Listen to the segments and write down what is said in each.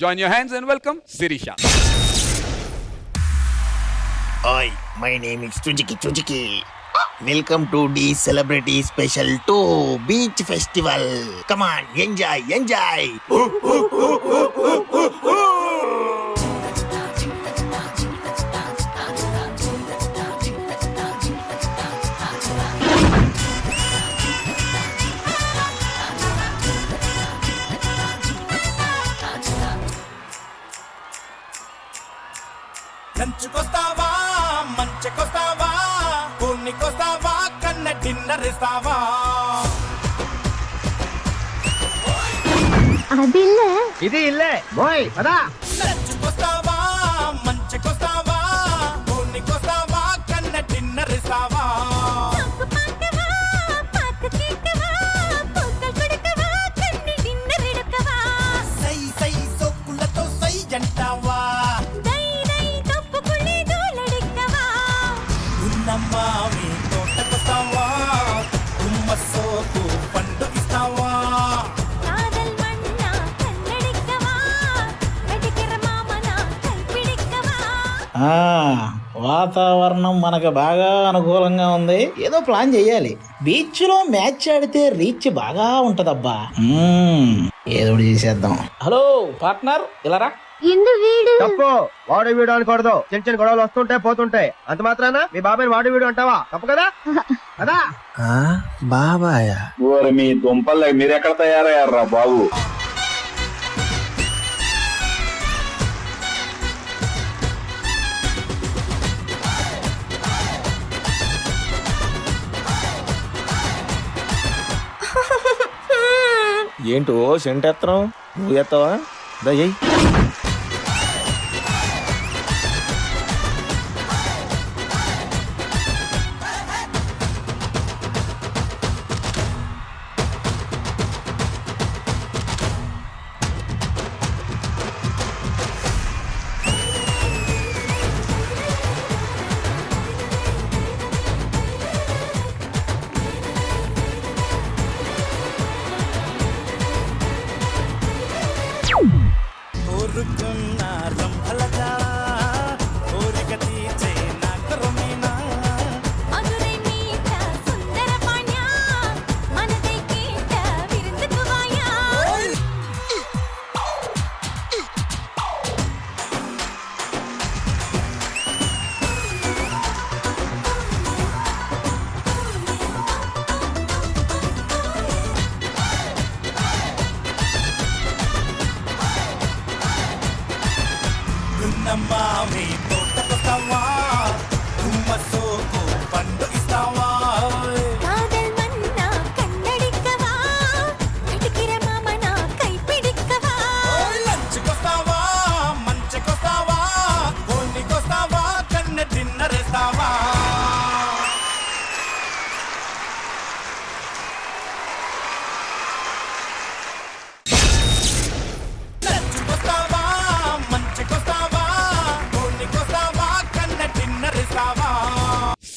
Join your hands and welcome Sirisha. Hi, my name is Chujiki. Welcome to the Celebrity Special 2 Beach Festival. Come on, enjoy. లంచుకొస్తావా మంచుకొస్తావా కూనికొస్తావా కన్న dinner ఇస్తావా అదిల్లే ఇది ఇల్లే బోయ్ పదా లంచుకొస్తావా మంచుకొస్తావా కూనికొస్తావా కన్న dinner ఇస్తావా సై సై సోకులతో సై అంటావా ఉన్నమ్మావి తోటకొస్తావా గుమ్మ సోకు పండు ఇస్తావా వాతావరణం మనకు బాగా అనుకూలంగా ఉంది. ఏదో ప్లాన్ చెయ్యాలి. బీచ్ లో మ్యాచ్ ఆడితే రీచ్ బాగా ఉంటదబ్బా. ఏదో ఒకటి చేసేద్దాం. హలో పార్ట్నర్, ఇలారా. ఇందు వీడు తప్పు. వాడు వీడు అనకూడదు. చిన్న చిన్న గొడవలు వస్తుంటాయి పోతుంటాయి. అంత మాత్రాన మీ బాబాయ్ వాడు వీడు అంటావా? తప్పు కదా అదా బాబాయా? ఓరి మీ దుంపలు మీరెక్కడ తయారయ్యారా బాబు? ఏంటో సెంటెత్తనం నువ్వు ఎత్తవా? దయ్యి కోరుకున్న రంభలగా కోరిక తీర్చే నాగరమీనా గున్నమ్మావి తోటకొస్తావా గుమ్మ సోకు పండు ఇస్తావా లంచుకొస్తావా మంచుకొస్తావా కూనికొస్తావా కన్న డిన్నర్ ఇస్తావా లంచుకొస్తావా మంచుకొస్తావా కూనికొస్తావా కన్న డిన్నర్ ఇస్తావా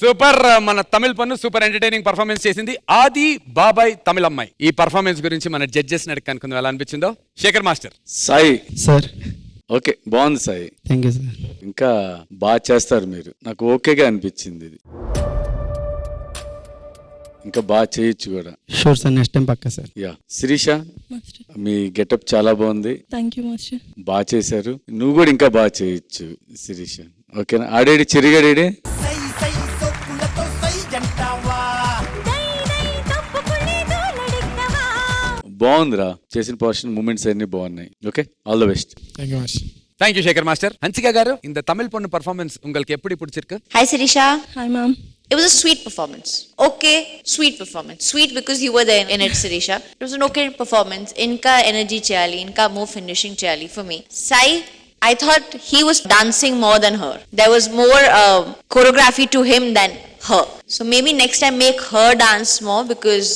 సూపర్. మన తమిళ పన్ను సూపర్ ఎంటర్టైనింగ్ పర్ఫార్మెన్స్ చేసింది ఆది బాబాయ్ తమిళమ్మాయి. ఈ పర్ఫార్మెన్స్ గురించి మన జడ్జెస్ ని కనుక్కుందాం, ఎలా అనిపించిందో. Shekhar master. Sai sir okay, బాగుంది సాయి. Thank you sir. ఇంకా బాగా చేస్తారు మీరు. నాకు ఓకేగా అనిపించింది ఇది. ఇంకా బాగా చేయొచ్చు కూడా. షూర్ సార్, నెక్స్ట్ టైం పక్కా సార్. యా శిరీష, మీ గెటప్ చాలా బాగుంది. Thank you master. బాగా చేశారు. నువ్వు కూడా ఇంకా బాగా చేయొచ్చు శిరీష. ఓకేనా? ఆడేడి చెరిగాడేడి. సై సై సోకులతో సై అంటావా బాగుందిరా, చేసిన పోర్షన్ మూమెంట్స్ అన్ని బాగున్నాయి. Okay, all the best. Thank you master. Thank you Shekhar master. Hansika గారు, இந்த தமிழ் பொண்ணு பர்ஃபார்மன்ஸ் உங்களுக்கு எப்படி பிடிச்சிருக்கு? Hi Sirisha. Hi ma'am. It was a sweet performance. Okay, sweet performance. Sweet because you were there in it, Sirisha. It was an okay performance. Inka energy chayali, inka more finishing chayali for me. Sai, I thought he was dancing more than her. There was more choreography to him than her. So maybe next time make her dance more because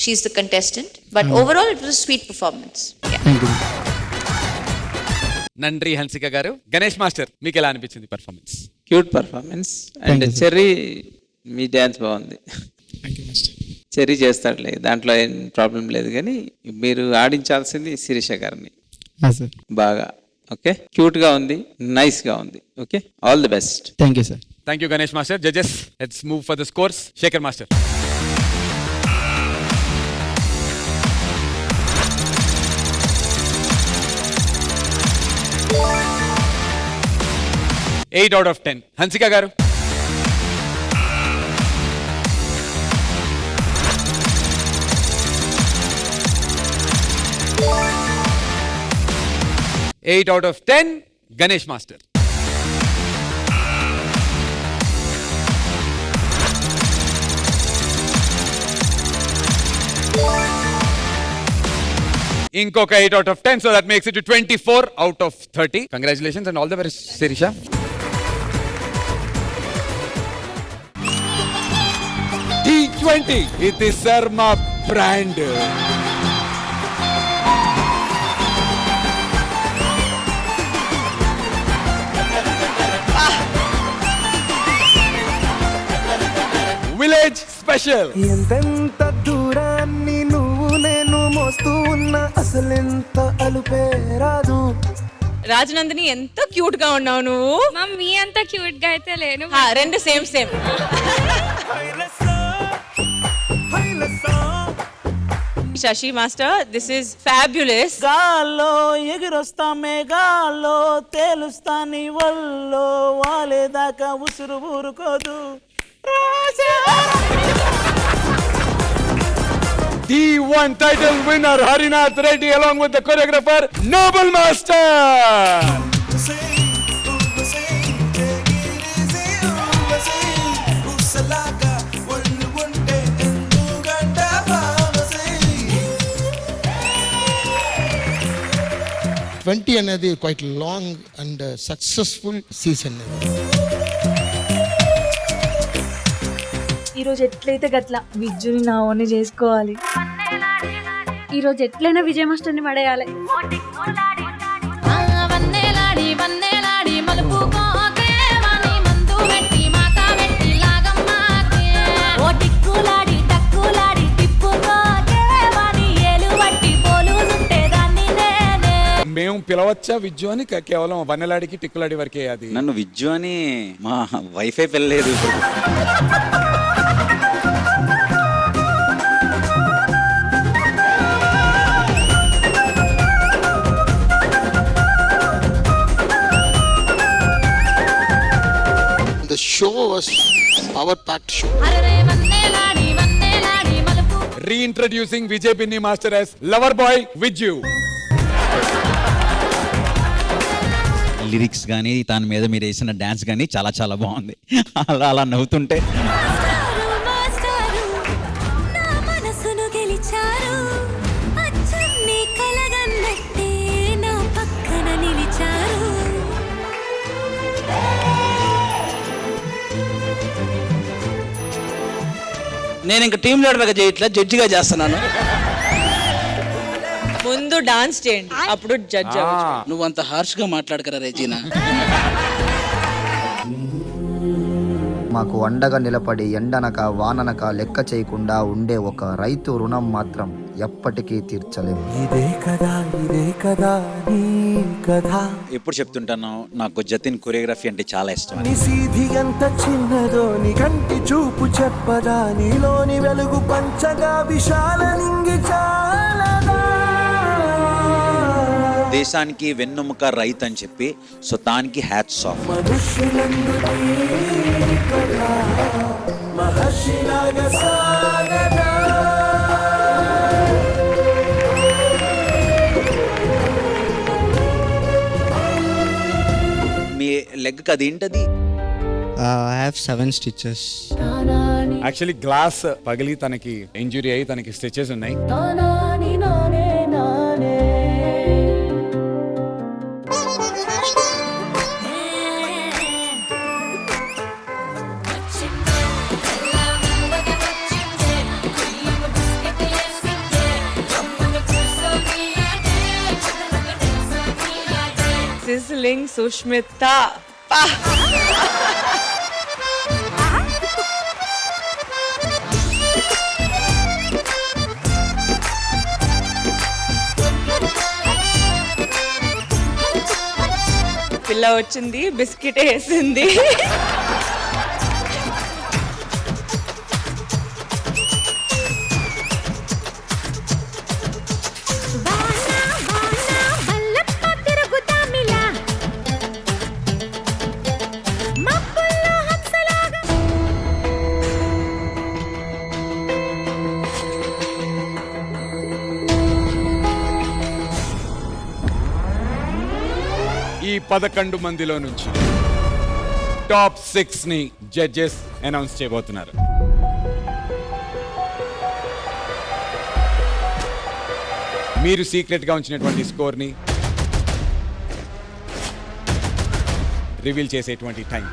she's the contestant. But overall, it was a sweet performance. Yeah. Thank you. నండ్రి Hansika garu. Ganesh master, మీకు ఎలా అనిపించింది performance? Cute performance and Cherry మీ dance బాగుంది. Thank you master. Cherry చేస్తాడులే, దాంట్లో ఏం problem లేదు. కానీ మీరు ఆడించాల్సింది శిరీష గారిని బాగా. ఓకే, క్యూట్ గా ఉంది, నైస్ గా ఉంది. Okay, all the best. Thank you sir. Thank you Ganesh master. Judges, let's move for the scores. Shekhar master. Eight out of 10. Hansika garu. Eight out of 10. Ganesh master. ఇంకొక 8 out of 10, so that makes it to 24 out of 30. Congratulations and all the best, Sirisha. T20, it is Sarma brand. Village special. ఎంతెంత దూరాన్ని నువ్వు నేను మోస్తూ ఉన్నా అసలెంత అలుపే రాదు. రాజనందిని ఎంత క్యూట్ గా ఉన్నావు నువ్వు. మమ్మీ అంత క్యూట్ గా అయితే లేను. రెండు same. Sashi master, this is fabulous. గాల్లో ఎగిరొస్తా మేఘాల్లో తేలుస్తా నీ వల్లో వాలేదాకా ఉసురు ఊరుకోదు. D1 title winner Harinath Reddy along with the choreographer Noble Master. అనేది quite long and successful season. ఈరోజు ఎట్లయితే గట్ల విజ్జుని నా ఓన్ చేసుకోవాలి. ఈరోజు ఎట్లయినా విజయ మాస్టర్ని పడేయాలి. మేము పిలవచ్చా విజ్జు అని? కేవలం వన్నెలాడికి టిక్కులాడి వరకే అది. నన్ను విజ్జు అని మా wifi పిల్లలేదు. The show was power-packed show. Reintroducing Vijay Binni Master as Lover Boy Vijju. Lyrics కానీ దాని మీద మీరు వేసిన డాన్స్ కానీ చాలా చాలా బాగుంది. అలా నవ్వుతుంటే నేను ఇంకా టీమ్ లీడర్గా చేయట్లా, జడ్జిగా చేస్తున్నాను. ముందు డాన్స్ చేయండి, అప్పుడు జడ్జ్ అవ్వచ్చు. నువ్వు అంత హార్ష్ గా మాట్లాడకరా రెజీనా. మాకు అండగా నిలబడి ఎండనక వాననక లెక్క చేయకుండా ఉండే ఒక రైతు రుణం మాత్రం ఎప్పటికీ తీర్చలేము. ఇదే కదా నీ కథ. ఎప్పుడు చెప్తుంటాను, నాకు జతిన్ కొరియోగ్రఫీ అంటే చాలా ఇష్టం. నీ సీధి ఎంత చిన్నదో నీ కంటి చూపు చెప్పదా, నీలోని వెలుగు పంచగా విశాల నింగి చాలదా. దేశానికి వెన్నెముక రైతు అని చెప్పి, సో దానికి హ్యాట్స్ ఆఫ్. మీ లెగ్ అది ఏంటది? I have 7 stitches. Actually glass పగిలి తనకి ఇంజురీ అయ్యి తనకి స్టిచెస్ ఉన్నాయి. Sizzling Sushmita. పిల్ల వచ్చింది బిస్కెట్ వేసింది. ఈ 11 మందిలో నుంచి టాప్ 6 ని జడ్జెస్ అనౌన్స్ చేయబోతున్నారు. మీరు సీక్రెట్ గా ఉంచినటువంటి స్కోర్ ని రివీల్ చేసేటువంటి టైం.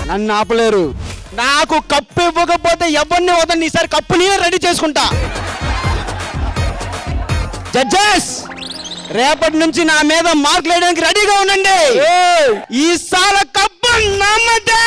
నన్ను ఆపలేరు. నాకు కప్పు ఇవ్వకపోతే ఎవరిని వదండి, ఈసారి కప్పు నేనే రెడీ చేసుకుంటా. జడ్జెస్, రేపటి నుంచి నా మీద మార్కులు వేయడానికి రెడీగా ఉండండి. ఈసారి కప్పు నమ్మదే.